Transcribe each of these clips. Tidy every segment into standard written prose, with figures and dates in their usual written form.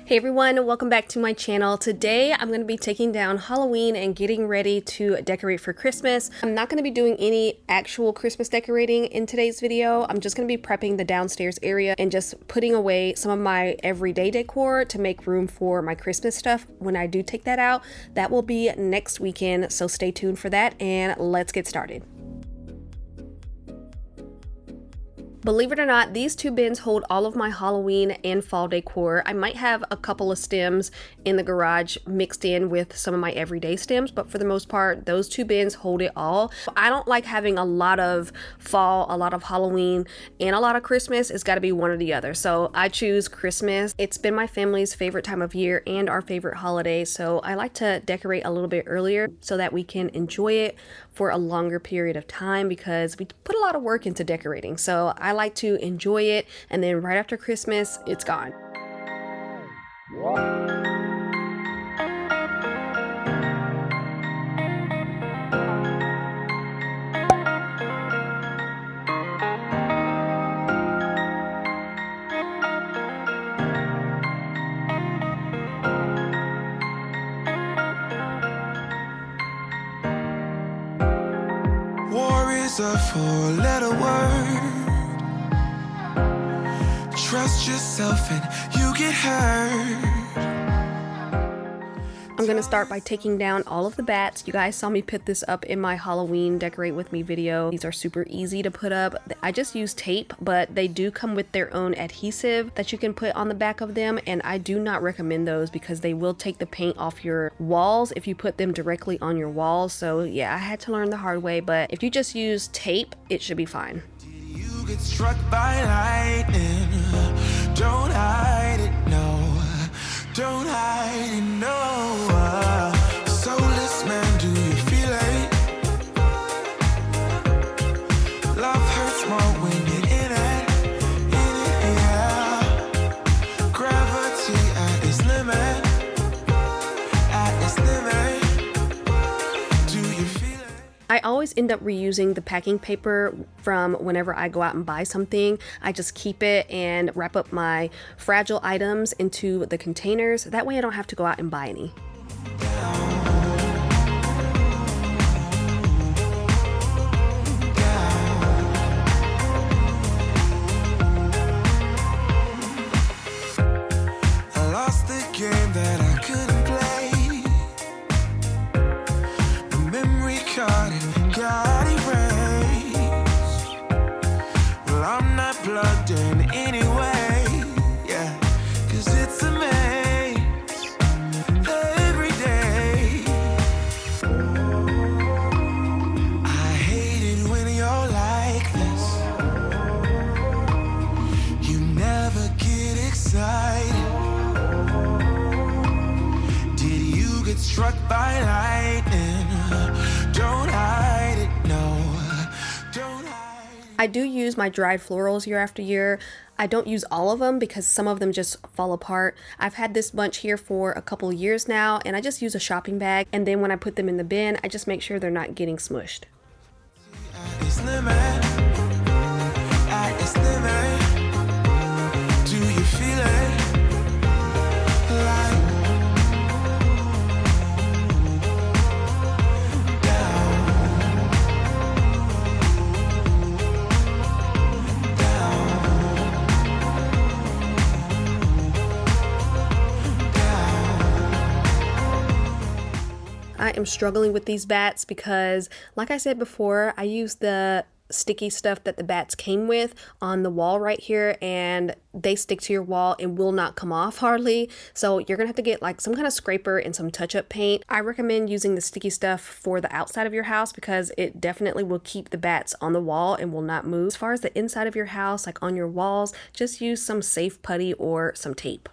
Hey everyone, welcome back to my channel. Today I'm going to be taking down Halloween and getting ready to decorate for Christmas. I'm not going to be doing any actual Christmas decorating in today's video. I'm just going to be prepping the downstairs area and just putting away some of my everyday decor to make room for my Christmas stuff when I do take that out. That will be next weekend, so stay tuned for that and let's get started. Believe it or not, these two bins hold all of my Halloween and fall decor. I might have a couple of stems in the garage mixed in with some of my everyday stems, but for the most part, those two bins hold it all. I don't like having a lot of fall, a lot of Halloween, and a lot of Christmas. It's got to be one or the other. So I choose Christmas. It's been my family's favorite time of year and our favorite holiday, so I like to decorate a little bit earlier so that we can enjoy it for a longer period of time because we put a lot of work into decorating. So I like to enjoy it, and then right after Christmas, it's gone. War is a four-letter word. Trust yourself and you get hurt. I'm going to start by taking down all of the bats. You guys saw me put this up in my Halloween Decorate With Me video. These are super easy to put up. I just use tape, but they do come with their own adhesive that you can put on the back of them, and I do not recommend those because they will take the paint off your walls if you put them directly on your walls. So yeah, I had to learn the hard way, but if you just use tape, it should be fine. You get struck by lightning. Don't hide it, no. Don't hide it, no. Soulless man, do you feel it? Love hurts more when you're in it, yeah. Gravity at its limit, do you feel it? I always end up reusing the packing paper from whenever I go out and buy something. I just keep it and wrap up my fragile items into the containers. That way I don't have to go out and buy any. I lost the game that I couldn't play. The memory card and got erased. Well, I'm not plugged in anyway, yeah, 'cause it's a maze every day. I hate it when you're like this. You never get excited. Did you get struck by lightning? Don't hide it, no. Don't hide it. I do use my dried florals year after year. I don't use all of them because some of them just fall apart. I've had this bunch here for a couple of years now, and I just use a shopping bag, and then when I put them in the bin, I just make sure they're not getting smushed. At its limit, at its limit. Do you feel it? Like I am struggling with these bats because, like I said before, I use the sticky stuff that the bats came with on the wall right here, and they stick to your wall and will not come off hardly. So you're gonna have to get like some kind of scraper and some touch-up paint. I recommend using the sticky stuff for the outside of your house because it definitely will keep the bats on the wall and will not move. As far as the inside of your house, like on your walls, just use some safe putty or some tape.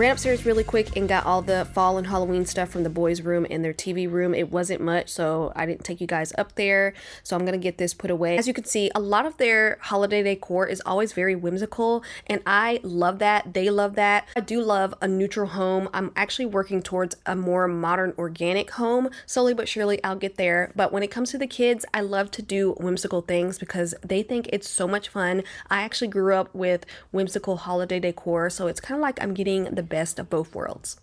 Ran upstairs really quick and got all the fall and Halloween stuff from the boys' room and their TV room. It wasn't much, so I didn't take you guys up there. So I'm gonna get this put away. As you can see, a lot of their holiday decor is always very whimsical, and I love that. They love that. I do love a neutral home. I'm actually working towards a more modern organic home. Slowly but surely I'll get there. But when it comes to the kids, I love to do whimsical things because they think it's so much fun. I actually grew up with whimsical holiday decor, so it's kind of like I'm getting the best of both worlds.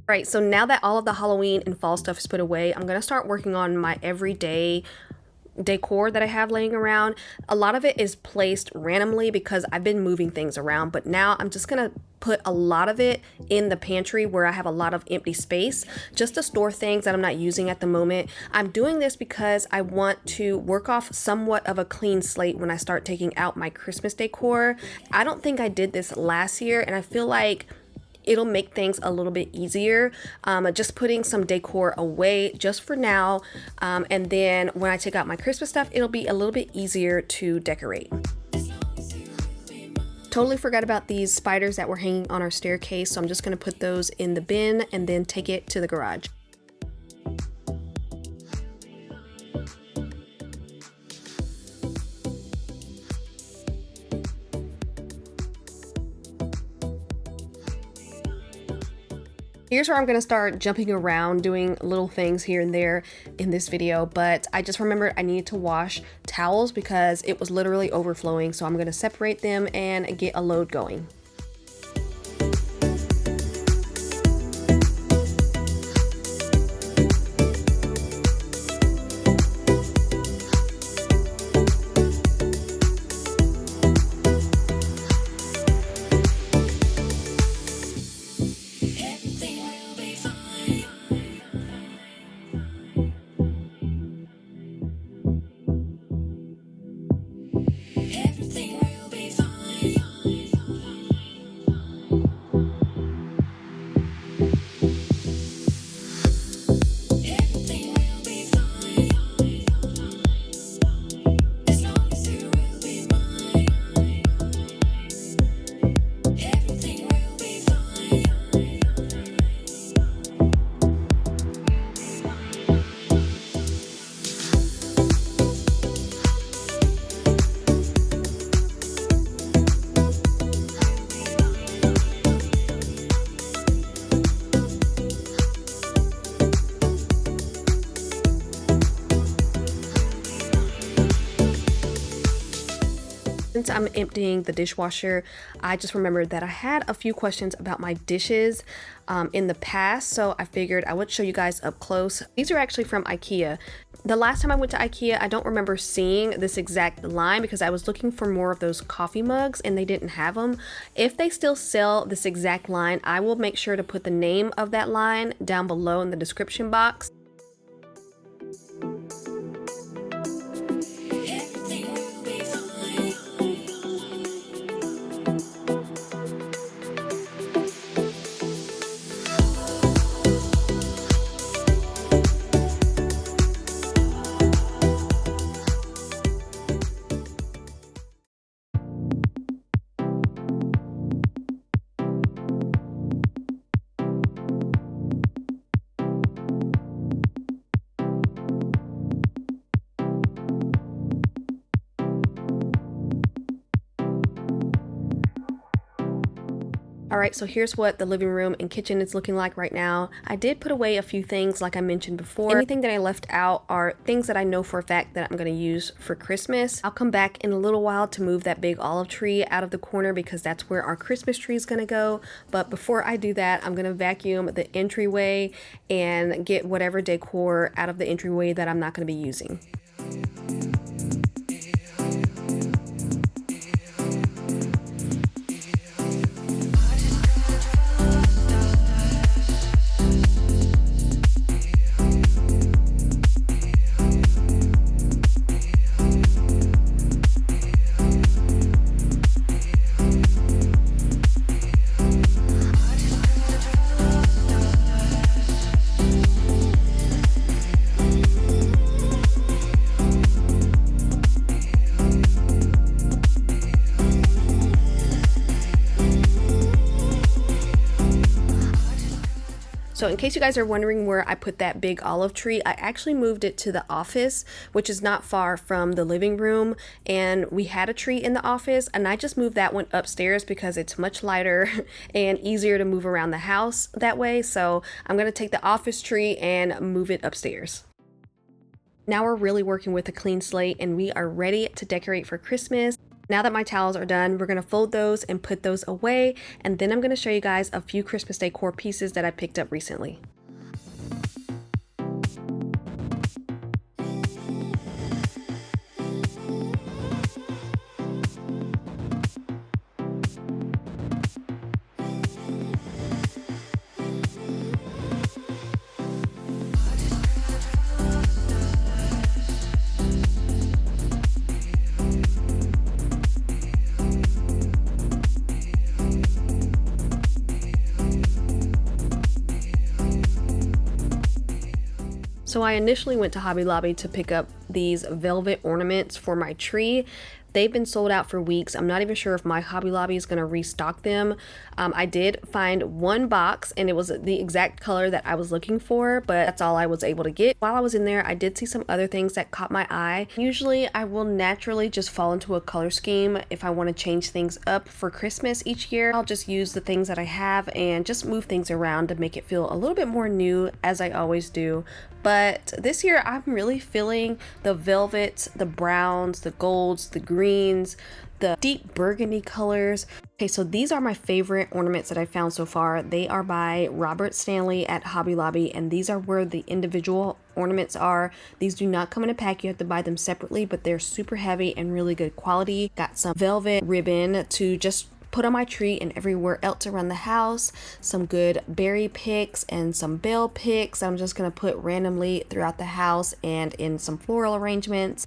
Alright, so now that all of the Halloween and fall stuff is put away, I'm gonna start working on my everyday decor that I have laying around. A lot of it is placed randomly because I've been moving things around, but now I'm just gonna put a lot of it in the pantry where I have a lot of empty space just to store things that I'm not using at the moment. I'm doing this because I want to work off somewhat of a clean slate when I start taking out my Christmas decor. I don't think I did this last year, and I feel like it'll make things a little bit easier. Just putting some decor away just for now, and then when I take out my Christmas stuff, it'll be a little bit easier to decorate. Totally forgot about these spiders that were hanging on our staircase, so I'm just going to put those in the bin and then take it to the garage. Here's where I'm going to start jumping around, doing little things here and there in this video, but I just remembered I needed to wash towels because it was literally overflowing, so I'm going to separate them and get a load going. Since I'm emptying the dishwasher, I just remembered that I had a few questions about my dishes in the past, so I figured I would show you guys up close. These are actually from IKEA. The last time I went to IKEA, I don't remember seeing this exact line because I was looking for more of those coffee mugs and they didn't have them. If they still sell this exact line, I will make sure to put the name of that line down below in the description box. Alright, so here's what the living room and kitchen is looking like right now. I did put away a few things like I mentioned before. Anything that I left out are things that I know for a fact that I'm going to use for Christmas. I'll come back in a little while to move that big olive tree out of the corner because that's where our Christmas tree is going to go. But before I do that, I'm going to vacuum the entryway and get whatever decor out of the entryway that I'm not going to be using. So in case you guys are wondering where I put that big olive tree, I actually moved it to the office, which is not far from the living room. And we had a tree in the office, and I just moved that one upstairs because it's much lighter and easier to move around the house that way. So I'm going to take the office tree and move it upstairs. Now we're really working with a clean slate and we are ready to decorate for Christmas. Now that my towels are done, we're going to fold those and put those away, and then I'm going to show you guys a few Christmas decor pieces that I picked up recently. So I initially went to Hobby Lobby to pick up these velvet ornaments for my tree. They've been sold out for weeks. I'm not even sure if my Hobby Lobby is going to restock them. I did find one box and it was the exact color that I was looking for, but that's all I was able to get. While I was in there, I did see some other things that caught my eye. Usually I will naturally just fall into a color scheme if I want to change things up for Christmas each year. I'll just use the things that I have and just move things around to make it feel a little bit more new, as I always do. But this year I'm really feeling the velvets, the browns, the golds, the greens, the deep burgundy colors. Okay, so these are my favorite ornaments that I found so far. They are by Robert Stanley at Hobby Lobby, and these are where the individual ornaments are. These do not come in a pack, you have to buy them separately, but they're super heavy and really good quality. Got some velvet ribbon to just put on my tree and everywhere else around the house, some good berry picks and some bell picks I'm just going to put randomly throughout the house and in some floral arrangements.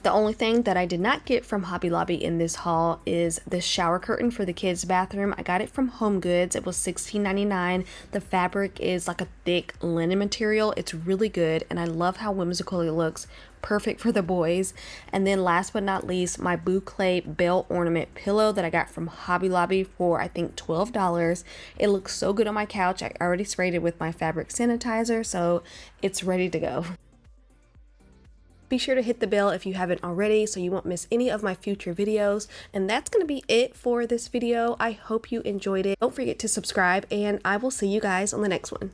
The only thing that I did not get from Hobby Lobby in this haul is this shower curtain for the kids' bathroom. I got it from Home Goods. It was $16.99. The fabric is like a thick linen material. It's really good and I love how whimsical it looks. Perfect for the boys. And then last but not least, my boucle bell ornament pillow that I got from Hobby Lobby for I think $12. It looks so good on my couch. I already sprayed it with my fabric sanitizer, so it's ready to go. Be sure to hit the bell if you haven't already so you won't miss any of my future videos. And that's going to be it for this video. I hope you enjoyed it. Don't forget to subscribe and I will see you guys on the next one.